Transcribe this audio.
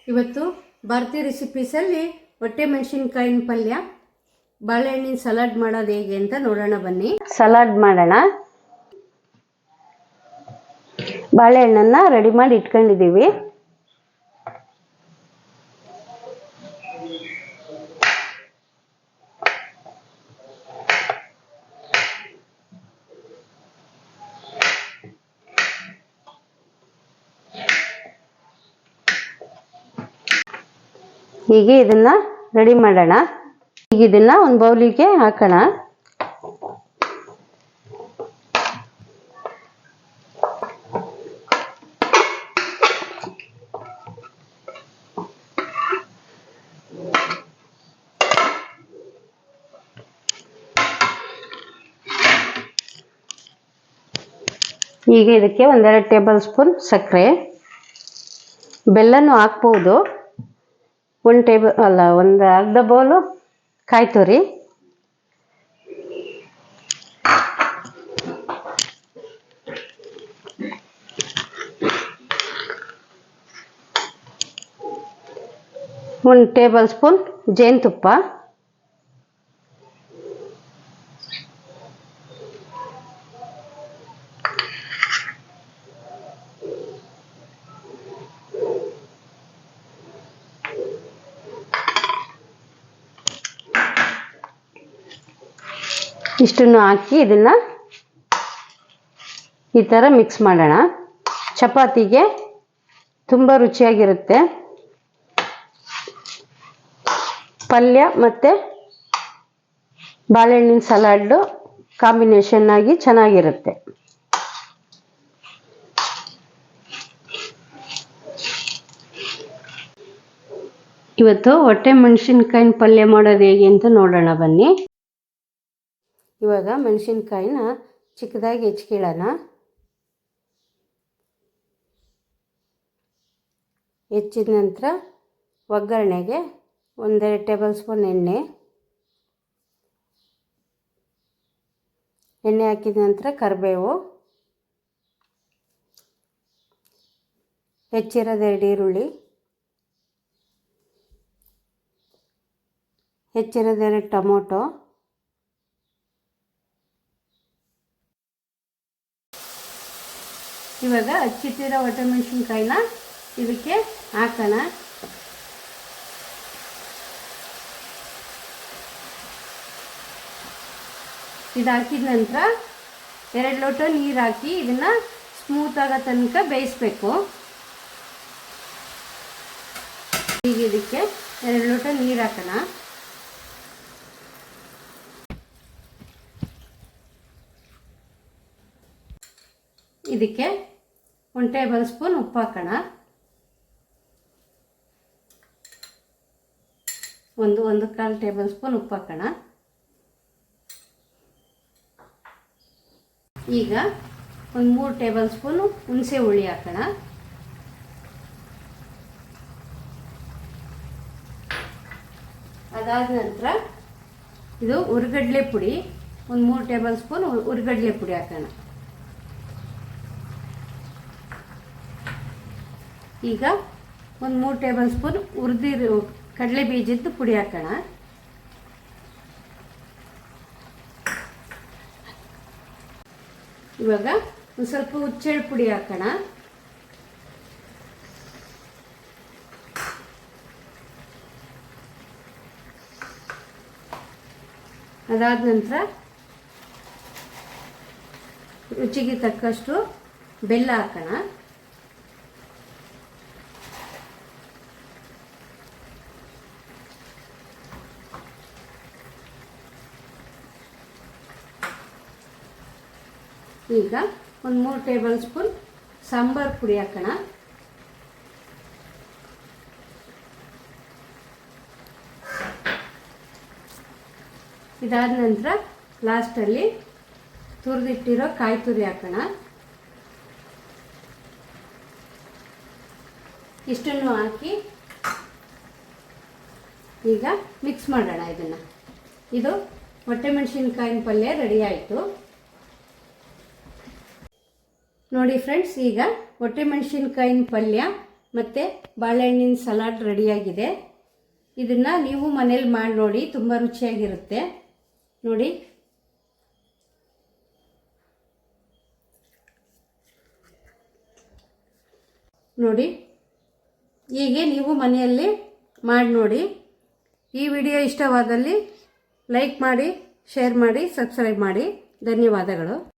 ಇವತ್ತು ಭಾರತೀಯ ರೆಸಿಪೀಸಲ್ಲಿ ಹೊಟ್ಟೆ ಮೆಣಸಿನಕಾಯಿನ ಪಲ್ಯ ಬಾಳೆಹಣ್ಣಿನ ಸಲಾಡ್ ಮಾಡೋದು ಹೇಗೆ ಅಂತ ನೋಡೋಣ ಬನ್ನಿ. ಸಲಾಡ್ ಮಾಡೋಣ. ಬಾಳೆಹಣ್ಣನ್ನು ರೆಡಿ ಮಾಡಿ ಇಟ್ಕೊಂಡಿದ್ದೀವಿ. ಹೀಗೆ ಇದನ್ನ ರೆಡಿ ಮಾಡೋಣ. ಈಗ ಇದನ್ನ ಒಂದು ಬೌಲಿಗೆ ಹಾಕೋಣ. ಈಗ ಇದಕ್ಕೆ 1-2 ಟೇಬಲ್ ಸ್ಪೂನ್ ಸಕ್ಕರೆ, ಬೆಲ್ಲನೂ ಹಾಕ್ಬೋದು. ಒಂದು ಅರ್ಧ ಬೌಲು ಕಾಯಿ ತುರಿ, ಒಂದು ಟೇಬಲ್ ಸ್ಪೂನ್ ಜೇನುತುಪ್ಪ, ಇಷ್ಟನ್ನು ಹಾಕಿ ಇದನ್ನ ಈ ಥರ ಮಿಕ್ಸ್ ಮಾಡೋಣ. ಚಪಾತಿಗೆ ತುಂಬ ರುಚಿಯಾಗಿರುತ್ತೆ. ಪಲ್ಯ ಮತ್ತು ಬಾಳೆಹಣ್ಣಿನ ಸಲಾಡು ಕಾಂಬಿನೇಷನ್ ಆಗಿ ಚೆನ್ನಾಗಿರುತ್ತೆ. ಇವತ್ತು ಹೊಟ್ಟೆ ಮೆಣಸಿನಕಾಯಿನ ಪಲ್ಯ ಮಾಡೋದು ಹೇಗೆ ಅಂತ ನೋಡೋಣ ಬನ್ನಿ. ಇವಾಗ ಮೆಣಸಿನ್ಕಾಯಿನ ಚಿಕ್ಕದಾಗಿ ಹೆಚ್ಚಿಕೊಳ್ಳೋಣ. ಹೆಚ್ಚಿದ ನಂತರ ಒಗ್ಗರಣೆಗೆ 1-2 ಟೇಬಲ್ ಸ್ಪೂನ್ ಎಣ್ಣೆ ಹಾಕಿದ ನಂತರ ಕರಿಬೇವು, ಹೆಚ್ಚಿರೋದು 2 ಈರುಳ್ಳಿ, ಹೆಚ್ಚಿರೋದು 2 ಟೊಮೊಟೊ, ಇವಾಗ ಹಚ್ಚಿಟ್ಟಿರೋ ಹೊಟ್ಟೆ ಮೆಣಸಿನ್ಕಾಯಿನ ಇದಕ್ಕೆ ಹಾಕೋಣ. ಇದು ಹಾಕಿದ ನಂತರ 2 ಲೋಟ ನೀರು ಹಾಕಿ ಇದನ್ನ ಸ್ಮೂತ್ ಆಗೋ ತನಕ ಬೇಯಿಸ್ಬೇಕು. ಈಗ ಇದಕ್ಕೆ 2 ಲೋಟ ನೀರು ಹಾಕೋಣ. ಇದಕ್ಕೆ 1 ಟೇಬಲ್ ಸ್ಪೂನ್ ಉಪ್ಪು ಹಾಕೋಣ. ಒಂದು 1/4 ಟೇಬಲ್ ಸ್ಪೂನ್ ಉಪ್ಪು ಹಾಕೋಣ. ಈಗ 3 ಟೇಬಲ್ ಸ್ಪೂನು ಹುಣಸೆ ಹುಳಿ ಹಾಕೋಣ. ಅದಾದ ನಂತರ ಇದು ಹುರಿಗಡಲೆ ಪುಡಿ, 3 ಟೇಬಲ್ ಸ್ಪೂನ್ ಹುರಿಗಡಲೆ ಪುಡಿ ಹಾಕೋಣ. ಈಗ 3 ಟೇಬಲ್ ಸ್ಪೂನ್ ಹುರಿದಿರೋ ಕಡಲೆ ಬೀಜದ ಪುಡಿ ಹಾಕೋಣ. ಇವಾಗ ಒಂದು ಸ್ವಲ್ಪ ಹುಚ್ಚೆಳ್ಳು ಪುಡಿ ಹಾಕೋಣ. ಅದಾದ ನಂತರ ರುಚಿಗೆ ತಕ್ಕಷ್ಟು ಬೆಲ್ಲ ಹಾಕೋಣ. ಈಗ 3 ಟೇಬಲ್ ಸ್ಪೂನ್ ಸಾಂಬಾರ್ ಪುಡಿ ಹಾಕೋಣ. ಇದಾದ ನಂತರ ಲಾಸ್ಟಲ್ಲಿ ತುರಿದಿಟ್ಟಿರೋ ಕಾಯಿ ತುರಿ ಹಾಕೋಣ. ಇಷ್ಟನ್ನು ಹಾಕಿ ಈಗ ಮಿಕ್ಸ್ ಮಾಡೋಣ ಇದನ್ನು. ಇದು ಹೊಟ್ಟೆ ಮೆಣಸಿನಕಾಯಿನ ಪಲ್ಯ ರೆಡಿ ಆಯಿತು. ನೋಡಿ ಫ್ರೆಂಡ್ಸ್, ಈಗ ಹೊಟ್ಟೆ ಮೆಣಸಿನಕಾಯಿನ ಪಲ್ಯ ಮತ್ತು ಬಾಳೆಹಣ್ಣಿನ ಸಲಾಡ್ ರೆಡಿಯಾಗಿದೆ. ಇದನ್ನು ನೀವು ಮನೇಲಿ ಮಾಡಿ ನೋಡಿ, ತುಂಬ ರುಚಿಯಾಗಿರುತ್ತೆ ನೋಡಿ. ನೋಡಿ ಹೀಗೆ ನೀವು ಮನೆಯಲ್ಲಿ ಮಾಡಿ ನೋಡಿ. ಈ ವಿಡಿಯೋ ಇಷ್ಟವಾದಲ್ಲಿ ಲೈಕ್ ಮಾಡಿ, ಶೇರ್ ಮಾಡಿ, ಸಬ್ಸ್ಕ್ರೈಬ್ ಮಾಡಿ. ಧನ್ಯವಾದಗಳು.